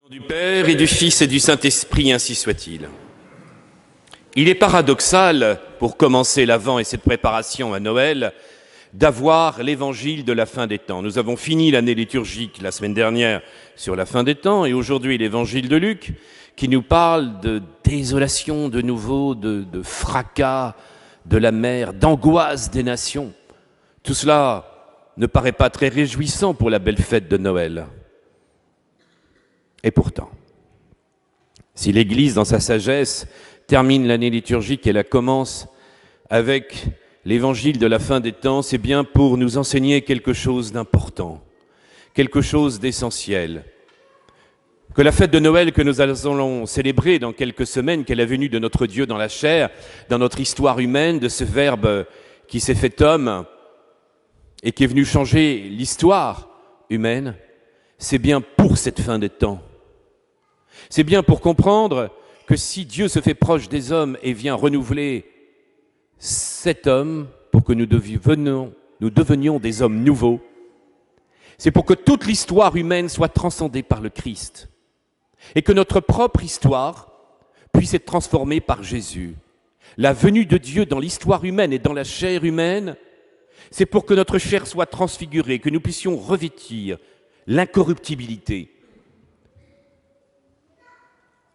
Du Père et du Fils et du Saint-Esprit, ainsi soit-il. Il est paradoxal, pour commencer l'Avent et cette préparation à Noël, d'avoir l'évangile de la fin des temps. Nous avons fini l'année liturgique la semaine dernière sur la fin des temps, et aujourd'hui l'évangile de Luc, qui nous parle de désolation de nouveau, de fracas de la mer, d'angoisse des nations. Tout cela ne paraît pas très réjouissant pour la belle fête de Noël. Et pourtant, si l'Église, dans sa sagesse, termine l'année liturgique et la commence avec l'évangile de la fin des temps, c'est bien pour nous enseigner quelque chose d'important, quelque chose d'essentiel. Que la fête de Noël que nous allons célébrer dans quelques semaines, qu'est la venue de notre Dieu dans la chair, dans notre histoire humaine, de ce Verbe qui s'est fait homme et qui est venu changer l'histoire humaine, c'est bien pour cette fin des temps. C'est bien pour comprendre que si Dieu se fait proche des hommes et vient renouveler cet homme pour que nous devenions des hommes nouveaux, c'est pour que toute l'histoire humaine soit transcendée par le Christ et que notre propre histoire puisse être transformée par Jésus. La venue de Dieu dans l'histoire humaine et dans la chair humaine, c'est pour que notre chair soit transfigurée, que nous puissions revêtir l'incorruptibilité.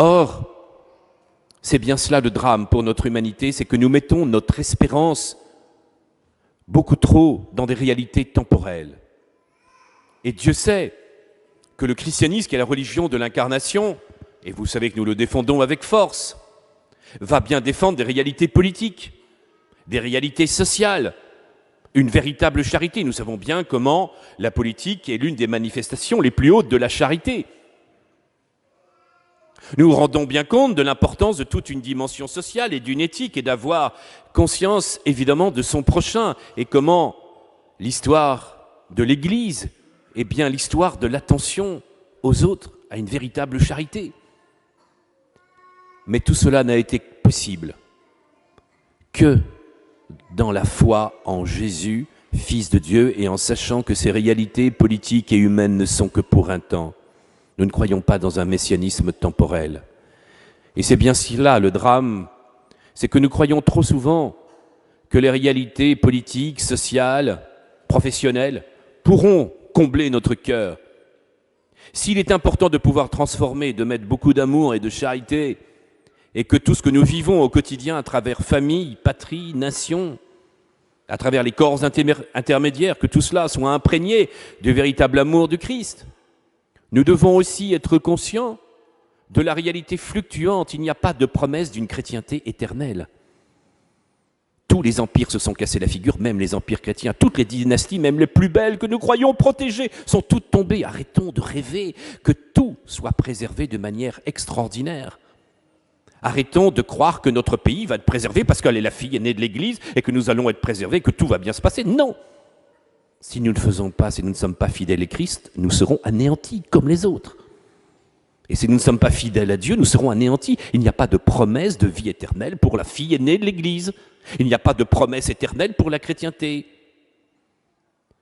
Or, c'est bien cela le drame pour notre humanité, c'est que nous mettons notre espérance beaucoup trop dans des réalités temporelles. Et Dieu sait que le christianisme, qui est la religion de l'incarnation, et vous savez que nous le défendons avec force, va bien défendre des réalités politiques, des réalités sociales, une véritable charité. Nous savons bien comment la politique est l'une des manifestations les plus hautes de la charité. Nous nous rendons bien compte de l'importance de toute une dimension sociale et d'une éthique et d'avoir conscience évidemment de son prochain et comment l'histoire de l'Église est bien l'histoire de l'attention aux autres, à une véritable charité. Mais tout cela n'a été possible que dans la foi en Jésus, Fils de Dieu, et en sachant que ces réalités politiques et humaines ne sont que pour un temps. Nous ne croyons pas dans un messianisme temporel. Et c'est bien cela le drame, c'est que nous croyons trop souvent que les réalités politiques, sociales, professionnelles pourront combler notre cœur. S'il est important de pouvoir transformer, de mettre beaucoup d'amour et de charité, et que tout ce que nous vivons au quotidien à travers famille, patrie, nation, à travers les corps intermédiaires, que tout cela soit imprégné du véritable amour du Christ, nous devons aussi être conscients de la réalité fluctuante. Il n'y a pas de promesse d'une chrétienté éternelle. Tous les empires se sont cassés la figure, même les empires chrétiens. Toutes les dynasties, même les plus belles que nous croyons protégées, sont toutes tombées. Arrêtons de rêver que tout soit préservé de manière extraordinaire. Arrêtons de croire que notre pays va être préservé parce qu'elle est la fille aînée de l'Église et que nous allons être préservés, que tout va bien se passer. Non! Si nous ne faisons pas, si nous ne sommes pas fidèles à Christ, nous serons anéantis comme les autres. Et si nous ne sommes pas fidèles à Dieu, nous serons anéantis. Il n'y a pas de promesse de vie éternelle pour la fille aînée de l'Église. Il n'y a pas de promesse éternelle pour la chrétienté.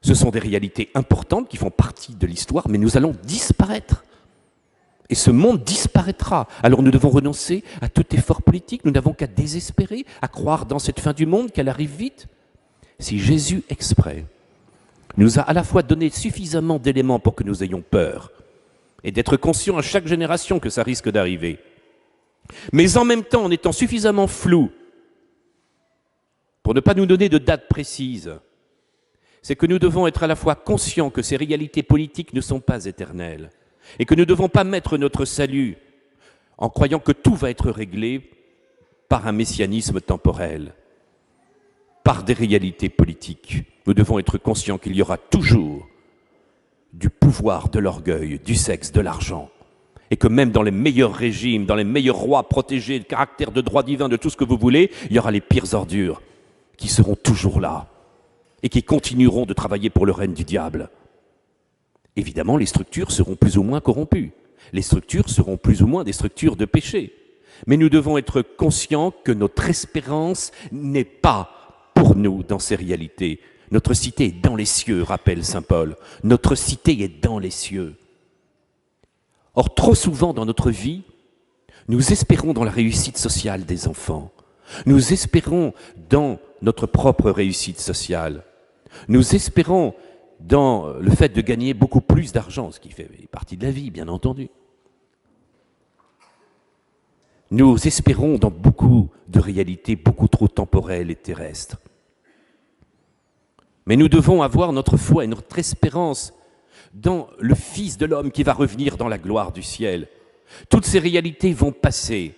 Ce sont des réalités importantes qui font partie de l'histoire, mais nous allons disparaître. Et ce monde disparaîtra. Alors nous devons renoncer à tout effort politique. Nous n'avons qu'à désespérer, à croire dans cette fin du monde, qu'elle arrive vite. Si Jésus exprès nous a à la fois donné suffisamment d'éléments pour que nous ayons peur et d'être conscients à chaque génération que ça risque d'arriver, mais en même temps en étant suffisamment flou pour ne pas nous donner de date précise, c'est que nous devons être à la fois conscients que ces réalités politiques ne sont pas éternelles et que nous ne devons pas mettre notre salut en croyant que tout va être réglé par un messianisme temporel, par des réalités politiques. Nous devons être conscients qu'il y aura toujours du pouvoir, de l'orgueil, du sexe, de l'argent. Et que même dans les meilleurs régimes, dans les meilleurs rois protégés, de caractère de droit divin, de tout ce que vous voulez, il y aura les pires ordures qui seront toujours là et qui continueront de travailler pour le règne du diable. Évidemment, les structures seront plus ou moins corrompues. Les structures seront plus ou moins des structures de péché. Mais nous devons être conscients que notre espérance n'est pas pour nous dans ces réalités. Notre cité est dans les cieux, rappelle saint Paul. Notre cité est dans les cieux. Or, trop souvent dans notre vie, nous espérons dans la réussite sociale des enfants. Nous espérons dans notre propre réussite sociale. Nous espérons dans le fait de gagner beaucoup plus d'argent, ce qui fait partie de la vie, bien entendu. Nous espérons dans beaucoup de réalités beaucoup trop temporelles et terrestres. Mais nous devons avoir notre foi et notre espérance dans le Fils de l'homme qui va revenir dans la gloire du ciel. Toutes ces réalités vont passer.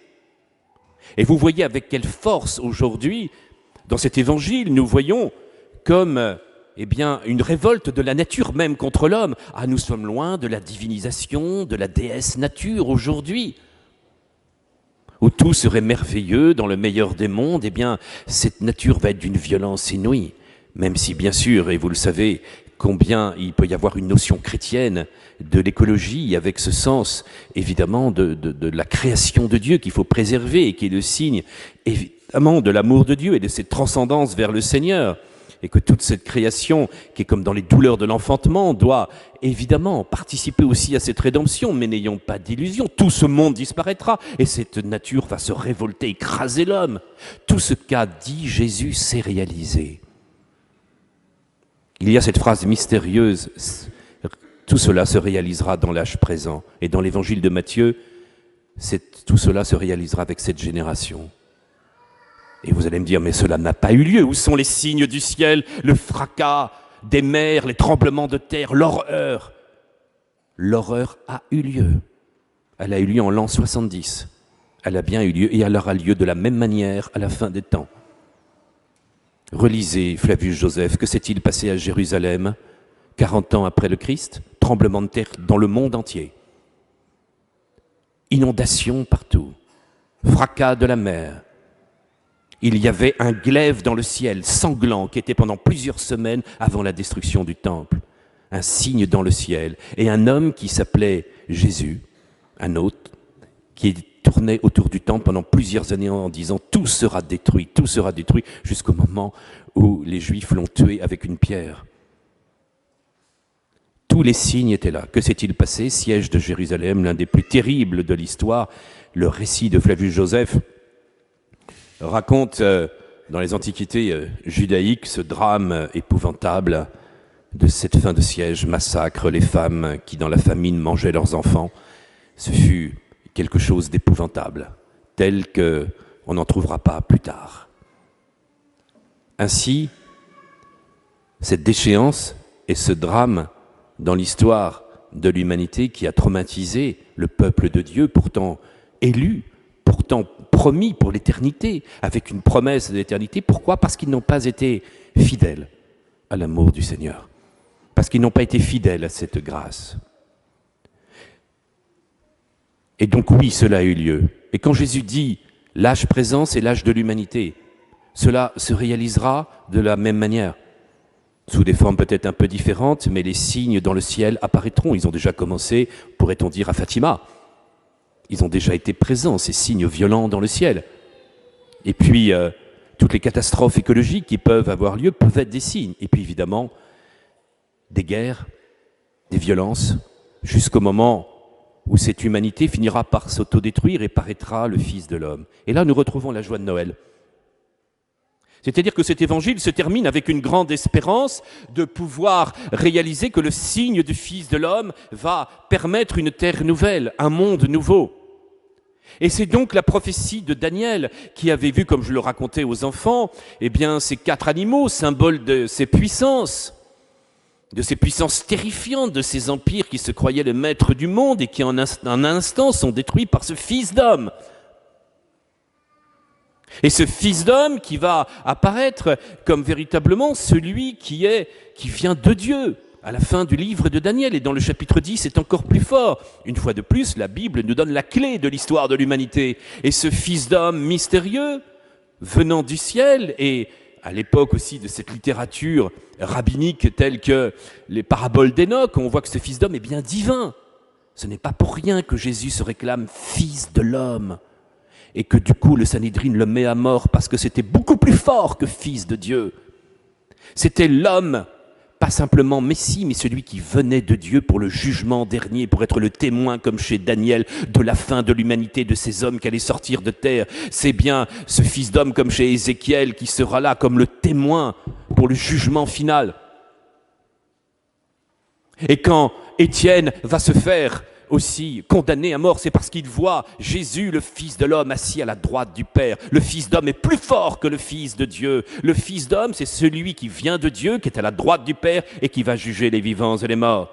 Et vous voyez avec quelle force aujourd'hui, dans cet évangile, nous voyons comme une révolte de la nature même contre l'homme. Ah, nous sommes loin de la divinisation, de la déesse nature aujourd'hui. Où tout serait merveilleux dans le meilleur des mondes, cette nature va être d'une violence inouïe. Même si, bien sûr, et vous le savez, combien il peut y avoir une notion chrétienne de l'écologie avec ce sens, évidemment, de la création de Dieu qu'il faut préserver et qui est le signe, évidemment, de l'amour de Dieu et de cette transcendance vers le Seigneur. Et que toute cette création, qui est comme dans les douleurs de l'enfantement, doit évidemment participer aussi à cette rédemption, mais n'ayons pas d'illusions. Tout ce monde disparaîtra et cette nature va se révolter, écraser l'homme. Tout ce qu'a dit Jésus s'est réalisé. Il y a cette phrase mystérieuse, tout cela se réalisera dans l'âge présent. Et dans l'évangile de Matthieu, tout cela se réalisera avec cette génération. Et vous allez me dire, mais cela n'a pas eu lieu. Où sont les signes du ciel, le fracas des mers, les tremblements de terre, l'horreur? L'horreur a eu lieu. Elle a eu lieu en l'an 70. Elle a bien eu lieu et elle aura lieu de la même manière à la fin des temps. Relisez Flavius Joseph, que s'est-il passé à Jérusalem 40 ans après le Christ? Tremblement de terre dans le monde entier. Inondations partout. Fracas de la mer. Il y avait un glaive dans le ciel, sanglant, qui était pendant plusieurs semaines avant la destruction du temple. Un signe dans le ciel. Et un homme qui s'appelait Jésus, un autre, qui tournait autour du temple pendant plusieurs années en disant « tout sera détruit, jusqu'au moment où les Juifs l'ont tué avec une pierre. Tous les signes étaient là. Que s'est-il passé? Siège de Jérusalem, l'un des plus terribles de l'histoire. Le récit de Flavius Joseph raconte dans les antiquités judaïques ce drame épouvantable de cette fin de siège, massacre les femmes qui dans la famine mangeaient leurs enfants. Ce fut quelque chose d'épouvantable, tel qu'on n'en trouvera pas plus tard. Ainsi, cette déchéance et ce drame dans l'histoire de l'humanité qui a traumatisé le peuple de Dieu, pourtant élu, pourtant promis pour l'éternité, avec une promesse de l'éternité. Pourquoi? Parce qu'ils n'ont pas été fidèles à l'amour du Seigneur. Parce qu'ils n'ont pas été fidèles à cette grâce. Et donc oui, cela a eu lieu. Et quand Jésus dit « l'âge présent, c'est l'âge de l'humanité », cela se réalisera de la même manière. Sous des formes peut-être un peu différentes, mais les signes dans le ciel apparaîtront. Ils ont déjà commencé, pourrait-on dire, à Fatima. Ils ont déjà été présents, ces signes violents dans le ciel. Et puis, toutes les catastrophes écologiques qui peuvent avoir lieu peuvent être des signes. Et puis, évidemment, des guerres, des violences, jusqu'au moment où cette humanité finira par s'autodétruire et paraîtra le Fils de l'homme. Et là, nous retrouvons la joie de Noël. C'est-à-dire que cet évangile se termine avec une grande espérance de pouvoir réaliser que le signe du Fils de l'homme va permettre une terre nouvelle, un monde nouveau. Et c'est donc la prophétie de Daniel qui avait vu, comme je le racontais aux enfants, ces 4 animaux, symboles de ces puissances terrifiantes, de ces empires qui se croyaient le maître du monde et qui en un instant sont détruits par ce Fils d'homme. Et ce Fils d'homme qui va apparaître comme véritablement celui qui vient de Dieu. À la fin du livre de Daniel, et dans le chapitre 10, c'est encore plus fort. Une fois de plus, la Bible nous donne la clé de l'histoire de l'humanité. Et ce Fils d'homme mystérieux, venant du ciel, et à l'époque aussi de cette littérature rabbinique telle que les paraboles d'Enoch, on voit que ce Fils d'homme est bien divin. Ce n'est pas pour rien que Jésus se réclame Fils de l'homme. Et que du coup, le Sanhédrin le met à mort parce que c'était beaucoup plus fort que Fils de Dieu. C'était l'homme pas simplement Messie, mais celui qui venait de Dieu pour le jugement dernier, pour être le témoin, comme chez Daniel, de la fin de l'humanité, de ces hommes qui allaient sortir de terre. C'est bien ce fils d'homme, comme chez Ézéchiel, qui sera là comme le témoin pour le jugement final. Et quand Étienne va se faire aussi condamné à mort, c'est parce qu'il voit Jésus, le Fils de l'homme, assis à la droite du Père. Le Fils d'homme est plus fort que le Fils de Dieu. Le Fils d'homme, c'est celui qui vient de Dieu, qui est à la droite du Père et qui va juger les vivants et les morts.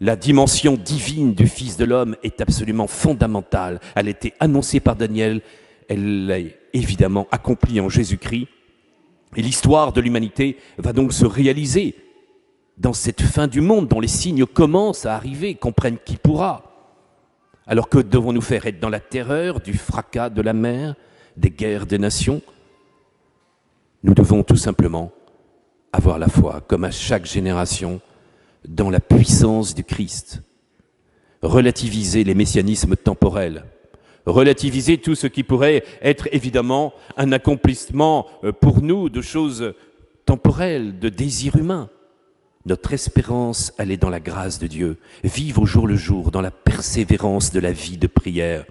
La dimension divine du Fils de l'homme est absolument fondamentale. Elle a été annoncée par Daniel, elle est évidemment accomplie en Jésus-Christ. Et l'histoire de l'humanité va donc se réaliser dans cette fin du monde, dont les signes commencent à arriver, comprennent qui pourra. Alors que devons-nous faire? Être dans la terreur du fracas de la mer, des guerres des nations? Nous devons tout simplement avoir la foi, comme à chaque génération, dans la puissance du Christ. Relativiser les messianismes temporels, relativiser tout ce qui pourrait être évidemment un accomplissement pour nous de choses temporelles, de désirs humains. Notre espérance, elle est dans la grâce de Dieu. Vivre au jour le jour, dans la persévérance de la vie de prière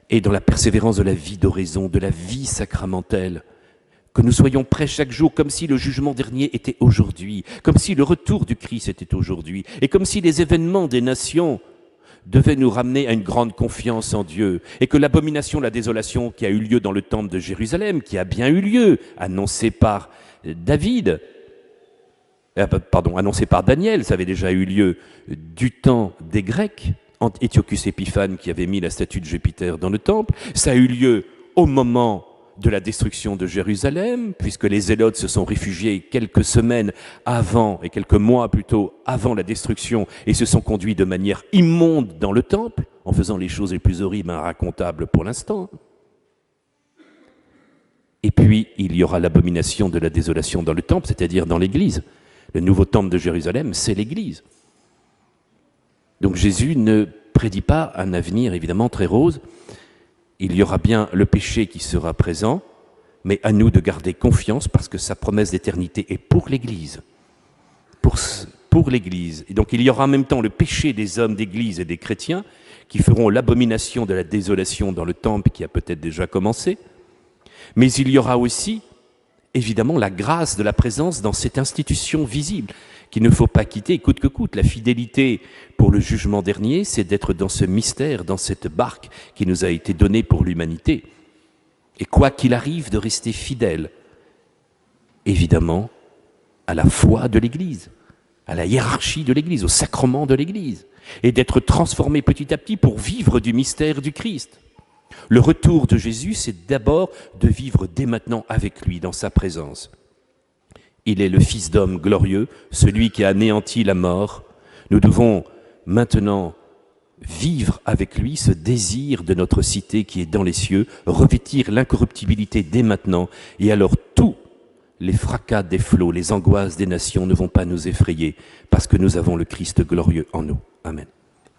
et dans la persévérance de la vie d'oraison, de la vie sacramentelle. Que nous soyons prêts chaque jour, comme si le jugement dernier était aujourd'hui, comme si le retour du Christ était aujourd'hui, et comme si les événements des nations devaient nous ramener à une grande confiance en Dieu, et que l'abomination, la désolation qui a eu lieu dans le temple de Jérusalem, qui a bien eu lieu, annoncée par David, annoncé par Daniel, ça avait déjà eu lieu du temps des Grecs, Antiochus Épiphane qui avait mis la statue de Jupiter dans le temple. Ça a eu lieu au moment de la destruction de Jérusalem, puisque les Zélotes se sont réfugiés quelques semaines avant, et quelques mois plutôt avant la destruction, et se sont conduits de manière immonde dans le temple, en faisant les choses les plus horribles et irracontables pour l'instant. Et puis, il y aura l'abomination de la désolation dans le temple, c'est-à-dire dans l'Église. Le nouveau temple de Jérusalem, c'est l'Église. Donc Jésus ne prédit pas un avenir évidemment très rose. Il y aura bien le péché qui sera présent, mais à nous de garder confiance parce que sa promesse d'éternité est pour l'Église. Pour l'Église. Et donc il y aura en même temps le péché des hommes d'Église et des chrétiens qui feront l'abomination de la désolation dans le temple qui a peut-être déjà commencé. Mais il y aura aussi évidemment la grâce de la présence dans cette institution visible qu'il ne faut pas quitter coûte que coûte. La fidélité pour le jugement dernier, c'est d'être dans ce mystère, dans cette barque qui nous a été donnée pour l'humanité. Et quoi qu'il arrive, de rester fidèle, évidemment, à la foi de l'Église, à la hiérarchie de l'Église, au sacrement de l'Église, et d'être transformé petit à petit pour vivre du mystère du Christ. Le retour de Jésus, c'est d'abord de vivre dès maintenant avec lui, dans sa présence. Il est le Fils d'homme glorieux, celui qui a anéanti la mort. Nous devons maintenant vivre avec lui ce désir de notre cité qui est dans les cieux, revêtir l'incorruptibilité dès maintenant, et alors tous les fracas des flots, les angoisses des nations ne vont pas nous effrayer, parce que nous avons le Christ glorieux en nous. Amen.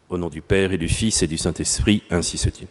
Au nom du Père et du Fils et du Saint-Esprit, ainsi soit-il.